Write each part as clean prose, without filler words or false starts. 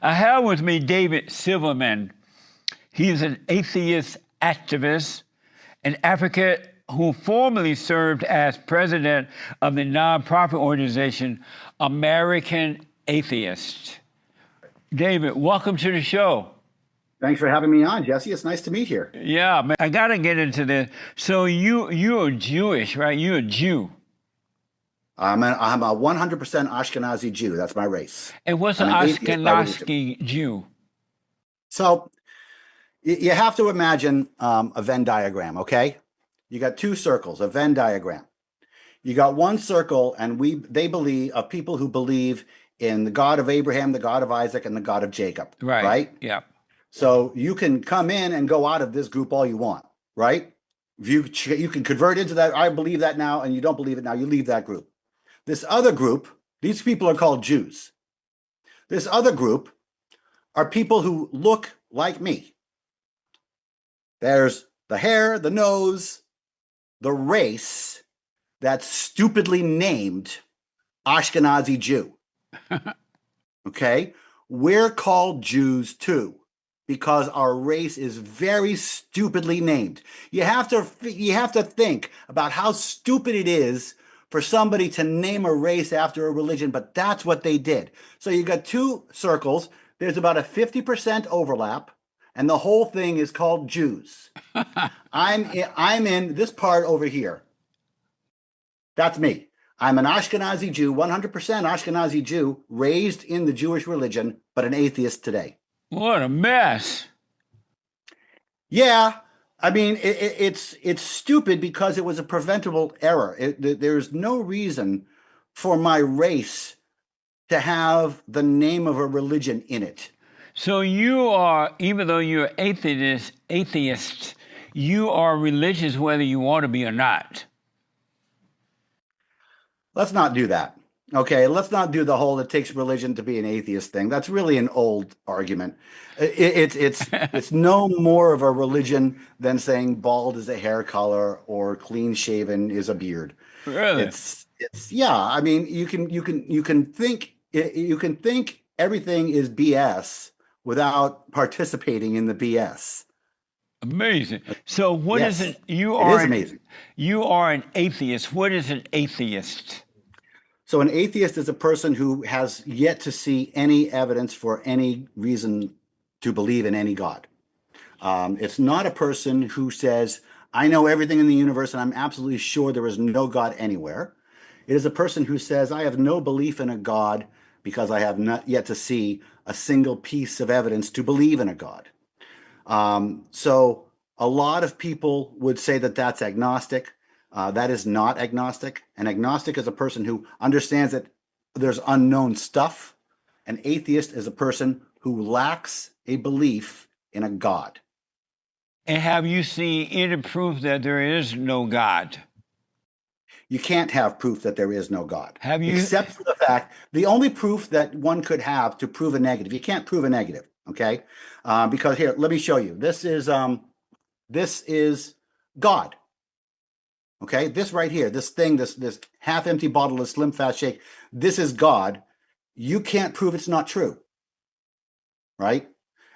I have with me David Silverman. He's an atheist activist, an advocate who formerly served as president of the nonprofit organization American Atheist. David, welcome to the show. Thanks for having me on, Jesse. It's nice to meet here. Yeah, man, I got to get into this. So you're Jewish, right? You're a Jew. I'm a 100% Ashkenazi Jew. That's my race. And what's an Ashkenazi Jew? So you have to imagine a Venn diagram, okay? You got two circles, a Venn diagram. You got one circle, and they believe of people who believe in the God of Abraham, the God of Isaac, and the God of Jacob. Right? Yeah. So you can come in and go out of this group all you want, right? If you can convert into that, I believe that now, and you don't believe it now, you leave that group. This other group, these people are called Jews. This other group are people who look like me. There's the hair, the nose, the race that's stupidly named Ashkenazi Jew. Okay? We're called Jews too, because our race is very stupidly named. You have to think about how stupid it is for somebody to name a race after a religion, but that's what they did. So you got two circles. There's about a 50% overlap, and the whole thing is called Jews. I'm in this part over here. That's me. I'm an Ashkenazi Jew, 100% Ashkenazi Jew, raised in the Jewish religion, but an atheist today. What a mess. Yeah. I mean, it's stupid because it was a preventable error. There's no reason for my race to have the name of a religion in it. So you are, even though you're atheist, you are religious whether you want to be or not. Let's not do that. Okay, let's not do the whole "it takes religion to be an atheist" thing. That's really an old argument. It's no more of a religion than saying bald is a hair color or clean shaven is a beard. Really? It's yeah. I mean, you can think everything is BS without participating in the BS. Amazing. So what is it? It is amazing. You are an atheist. What is an atheist? So an atheist is a person who has yet to see any evidence for any reason to believe in any God. It's not a person who says, I know everything in the universe and I'm absolutely sure there is no God anywhere. It is a person who says, I have no belief in a God because I have not yet to see a single piece of evidence to believe in a God. So a lot of people would say that that's agnostic. That is not agnostic. An agnostic is a person who understands that there's unknown stuff. An atheist is a person who lacks a belief in a God. And have you seen any proof that there is no God? You can't have proof that there is no God. Have you? Except for the fact, the only proof that one could have to prove a negative. You can't prove a negative, okay? Because here, let me show you. This is God. Okay, this right here, this thing, this half-empty bottle of Slim Fast Shake, this is God. You can't prove it's not true, right?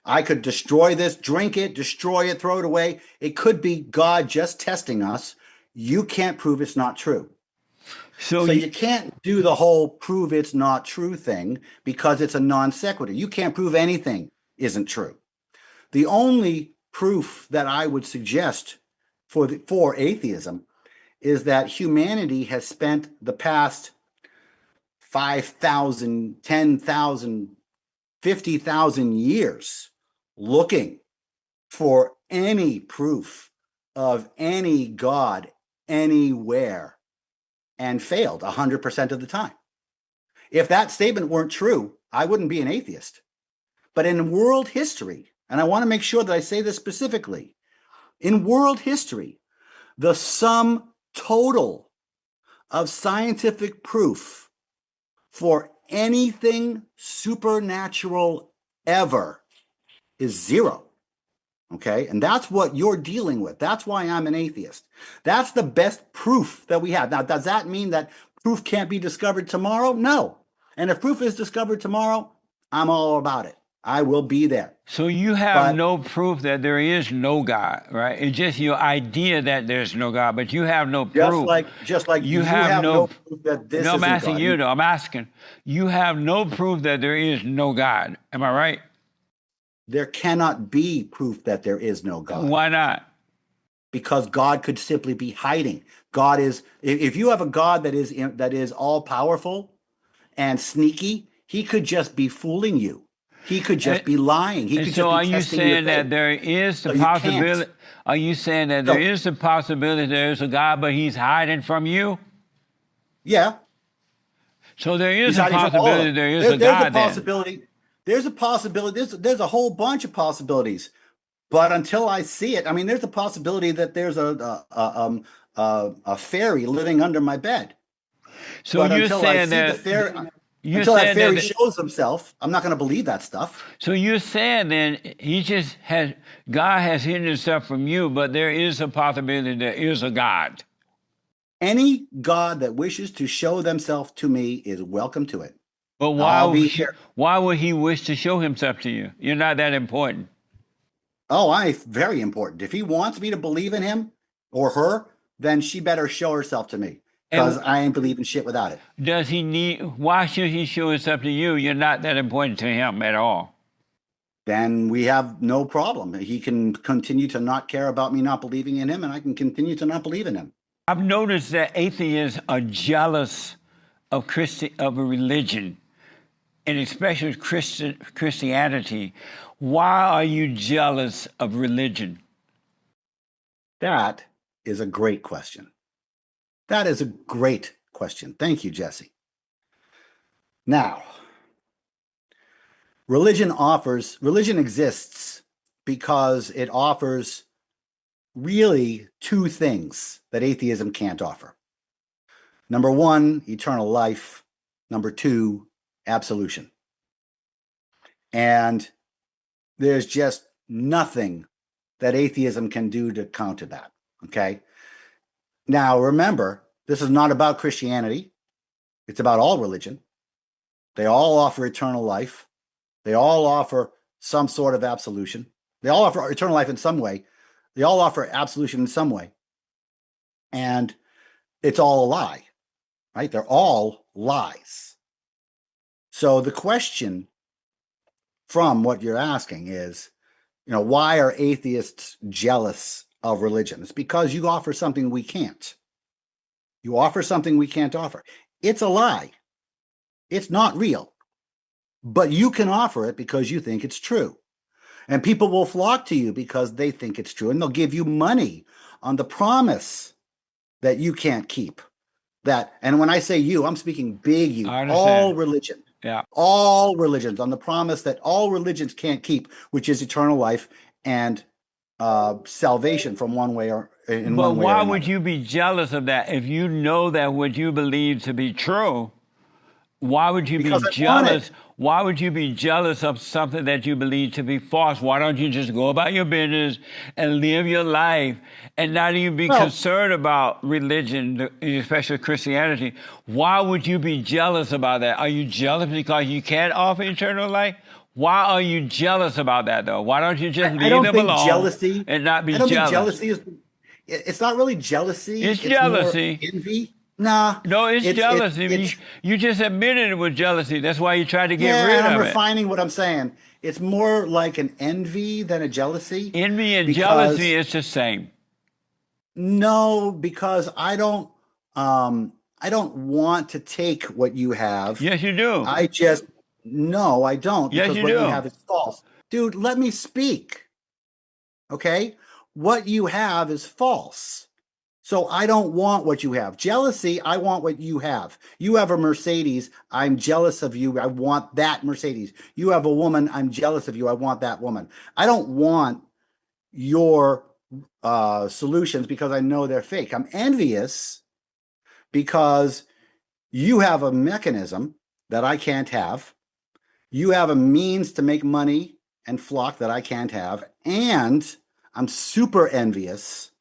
I could destroy this, drink it, destroy it, throw it away. It could be God just testing us. You can't prove it's not true. So you can't do the whole prove it's not true thing because it's a non sequitur. You can't prove anything isn't true. The only proof that I would suggest for atheism is that humanity has spent the past 5,000, 10,000, 50,000 years looking for any proof of any God anywhere and failed 100% of the time. If that statement weren't true, I wouldn't be an atheist. But in world history, and I want to make sure that I say this specifically, in world history, the sum total of scientific proof for anything supernatural ever is zero. Okay, and that's what you're dealing with. That's why I'm an atheist. That's the best proof that we have. Now, does that mean that proof can't be discovered tomorrow? No. And if proof is discovered tomorrow, I'm all about it. I will be there. So you have But no proof that there is no God, right? It's just your idea that there's no God, but you have no proof. just like You you have have no, no proof that this no, I'm isn't asking God. you though, I'm asking, you have no proof that there is no God. Am I right? There cannot be proof that there is no God, Why not? because God could simply be hiding. God is, if you have a God that is all powerful and sneaky, he could just be fooling you. He could just And, be lying. He and could so just be are you testing your saying that faith. there is the So you can't. possibility, are you saying that there So is the possibility there's a God, but he's hiding from you? yeah, So there is he's a hiding from all of possibility it. there is a There's a God then. possibility. There's a possibility. There's a whole bunch of possibilities. But until I see it, I mean, there's a possibility that there's a fairy living under my bed. So But you're until I saying see the that fairy, you're until that saying fairy that shows himself, I'm not going to believe that stuff. so you're saying then he just has God has hidden himself from you, but there is a possibility there is a God. Any God that wishes to show themselves to me is welcome to it. But I'll be here. why would he wish to show himself to you? You're not that important. Oh, very important. If he wants me to believe in him or her, then she better show herself to me because And I ain't believing shit without it. does he need why should he show himself to you? You're not that important to him at all. Then we have no problem. He can continue to not care about me not believing in him, and I can continue to not believe in him. I've noticed that atheists are jealous of of a religion, and especially Christianity. Why are you jealous of religion? That is a great question. That is a great question. Thank you, Jesse. Now, religion exists because it offers really two things that atheism can't offer. Number one, eternal life. Number two, absolution. And there's just nothing that atheism can do to counter that. Okay. Now, remember, this is not about Christianity. It's about all religion. They all offer eternal life. They all offer some sort of absolution. They all offer eternal life in some way. They all offer absolution in some way. And it's all a lie, right? They're all lies. So the question from what you're asking is, why are atheists jealous of religion? It's because you offer something we can't. You offer something we can't offer. It's a lie. It's not real. But you can offer it because you think it's true. And people will flock to you because they think it's true. And they'll give you money on the promise that you can't keep. And when I say you, I'm speaking big you, I all understand. religion. Yeah. All religions, on the promise that all religions can't keep, which is eternal life and salvation from one way or in But one way or why would another. you be jealous of that if you know that what you believe to be true? Why would you be Because I want it. jealous? Why would you be jealous of something that you believe to be false? Why don't you just go about your business and live your life and not even be Well, concerned about religion, especially Christianity? Why would you be jealous about that? Are you jealous because you can't offer eternal life? Why are you jealous about that, though? Why don't you just I leave don't them think alone jealousy. and not be I don't think jealous? jealousy is. It's not really jealousy. It's It's more jealousy. envy. Nah, No, it's jealousy. it's You just admitted it was jealousy. That's why you tried to get yeah, rid and I'm of it. refining what I'm saying. It's more like an envy than a jealousy Envy and jealousy because is the same. no, because I don't want to take what you have. Yes, you do. I just no, I don't Yes, because you what you do. have is false. Dude, let me speak. Okay? What you have is false. So I don't want what you have. Jealousy, I want what you have. You have a Mercedes. I'm jealous of you. I want that Mercedes. You have a woman. I'm jealous of you. I want that woman. I don't want your solutions because I know they're fake. I'm envious because you have a mechanism that I can't have. You have a means to make money and flock that I can't have. And I'm super envious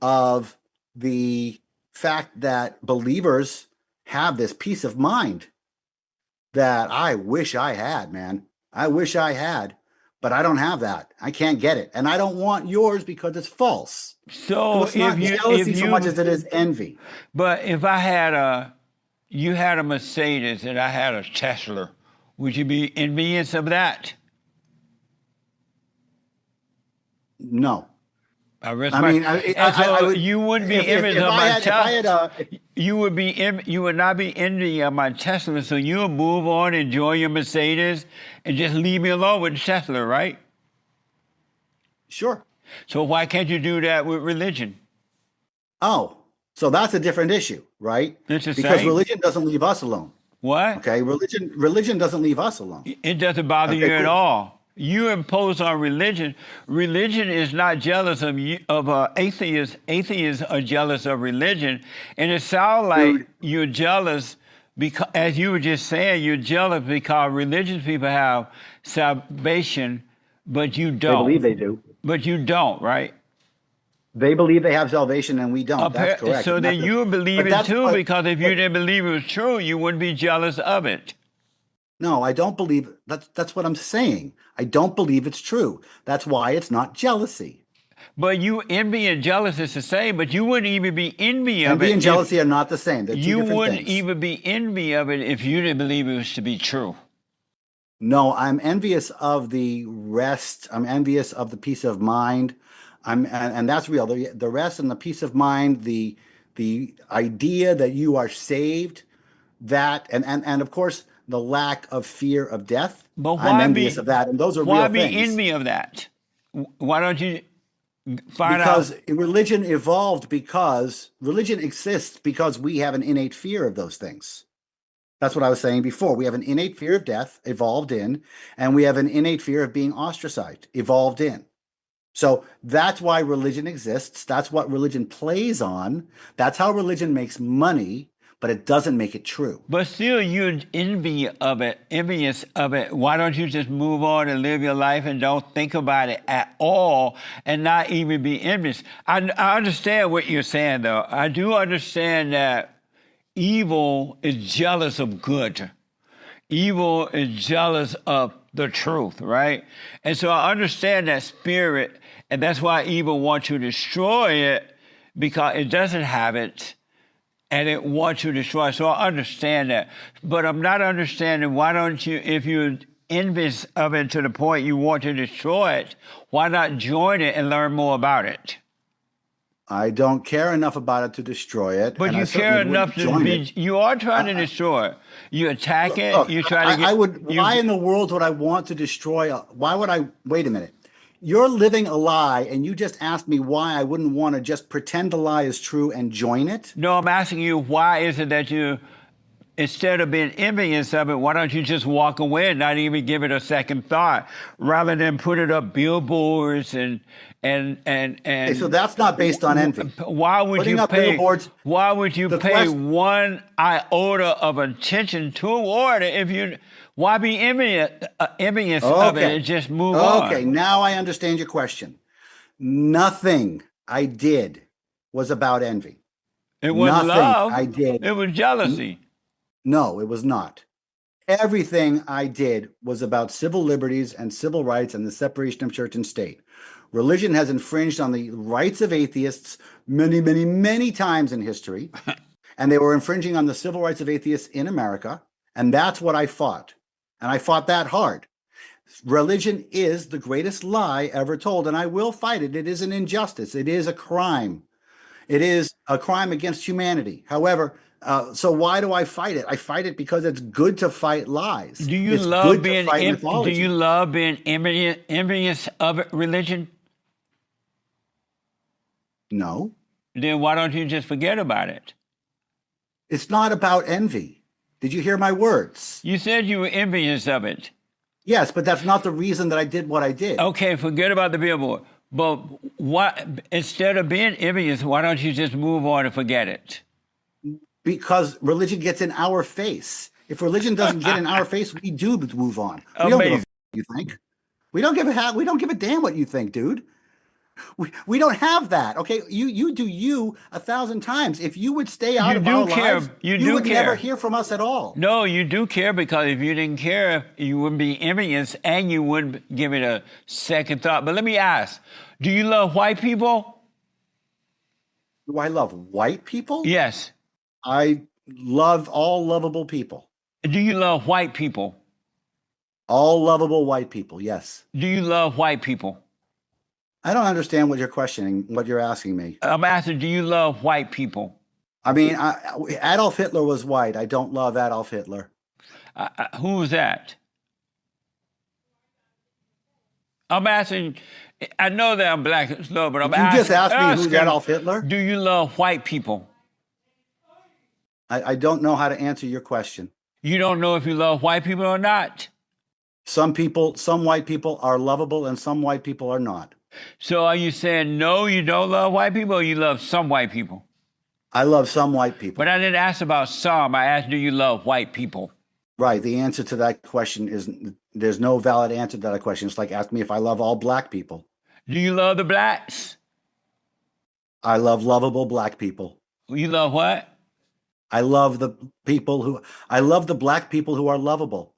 of the fact that believers have this peace of mind that I wish I had, man. I wish I had, but I don't have that. I can't get it. And I don't want yours because it's false. So So it's not jealousy so much as it is envy. but if I had you had a Mercedes and I had a Tesla, would you be envious of that? No. I rest I my. mean, And so I would, you wouldn't be if envious of I my had, if I had Tesla. a, You would not be envious of my Tesla. So you would move on, enjoy your Mercedes, and just leave me alone with the Tesla, right? sure. So why can't you do that with religion? Oh, so that's a different issue, right? It's the Because same. religion doesn't leave us alone. What? Okay, religion doesn't leave us alone. It doesn't bother Okay, you at cool. all. You impose on religion. Religion is not jealous of you, of atheists. Atheists are jealous of religion, and it sounds like Dude, you're jealous because, as you were just saying, you're jealous because religious people have salvation, but you they believe don't. they do. But you don't, right? They believe they have salvation, and we don't. That's correct. So And then you would believe but it that's too, but, because if you but didn't believe it was true, you wouldn't be jealous of it. no, I don't believe that's what I'm saying. I don't believe it's true. That's why it's not jealousy. But you envy and jealous is the same, but you wouldn't even be envy of Envy it and if jealousy are not the same. They're two you different wouldn't things. even be envy of it if you didn't believe it was to be true. No, I'm envious of the rest. I'm envious of the peace of mind. And that's real. The rest and the peace of mind, the idea that you are saved, that and of course the lack of fear of death. But I'm envious of that, and those are why real be things. envy of that? Why don't you find Because out? religion evolved because religion exists because we have an innate fear of those things. That's what I was saying before. We have an innate fear of death evolved in, and we have an innate fear of being ostracized evolved in. So that's why religion exists. That's what religion plays on. That's how religion makes money, but it doesn't make it true. But still, you're envious of it. Why don't you just move on and live your life and don't think about it at all and not even be envious? I understand what you're saying, though. I do understand that evil is jealous of good. Evil is jealous of the truth, right? And so I understand that spirit, and that's why evil wants to destroy it, because it doesn't have it, and it wants to destroy it. So I understand that. But I'm not understanding why don't you, if you're envious of it to the point you want to destroy it, why not join it and learn more about it? I don't care enough about it to destroy it, But and I you care certainly enough wouldn't to join be, it. you are trying to destroy it. You attack it, Look, you try to get, I would. you, Why in the world would I want to destroy? Why would I? Wait a minute. You're living a lie, and you just asked me why I wouldn't want to just pretend the lie is true and join it. no, I'm asking you, why is it that you, instead of being envious of it, why don't you just walk away and not even give it a second thought, rather than put it up billboards and Okay, so that's not based on envy. why would Putting you up pay? billboards. Why would you The pay question. one iota of attention toward it if you? Why be envious of it Okay. and just move Okay. on? Now I understand your question. Nothing I did was about envy. It wasn't Nothing love. I did. It was jealousy. No, it was not. Everything I did was about civil liberties and civil rights and the separation of church and state. Religion has infringed on the rights of atheists many, many, many times in history, and they were infringing on the civil rights of atheists in America, and that's what I fought. And I fought that hard. Religion is the greatest lie ever told, and I will fight it. It is an injustice. It is a crime. It is a crime against humanity. However, so why do I fight it? I fight it because it's good to fight lies. Do you It's love good to being fight do mythology. you love being envious of religion? No, Then why don't you just forget about it? it's not about envy. Did you hear my words? You said you were envious of it. Yes, but that's not the reason that I did what I did. Okay, forget about the billboard. But what, instead of being envious, why don't you just move on and forget it? Because religion gets in our face. If religion doesn't get in our face, we do move on. We don't give a Amazing. f- you think. We don't give a damn what you think, dude. We don't have that. Okay, you do you 1,000 times. If you would stay out You of do our care. lives, You you do would never care. hear from us at all. No, you do care, because if you didn't care, you wouldn't be envious and you wouldn't give it a second thought. But let me ask, do you love white people? Do I love white people? Yes. I love all lovable people. Do you love white people? All lovable white people, yes. Do you love white people? I don't understand what you're questioning, what you're asking me. I'm asking, do you love white people? I mean, Adolf Hitler was white. I don't love Adolf Hitler. Who was that? I'm asking, I know that I'm black and slow, but I'm You just asked me who's Adolf Hitler? Do you love white people? I don't know how to answer your question. You don't know if you love white people or not? Some white people are lovable and some white people are not. So are you saying, no, you don't love white people, or you love some white people? I love some white people. But I didn't ask about some. I asked, do you love white people? Right. The answer to that question is there's no valid answer to that question. It's like asking me if I love all black people. Do you love the blacks? I love lovable black people. You love what? I love the black people who are lovable.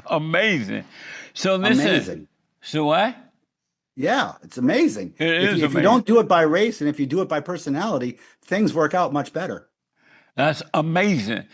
Amazing. So listen. Amazing. So what? Yeah, it's amazing. If you don't do it by race and if you do it by personality, things work out much better. That's amazing.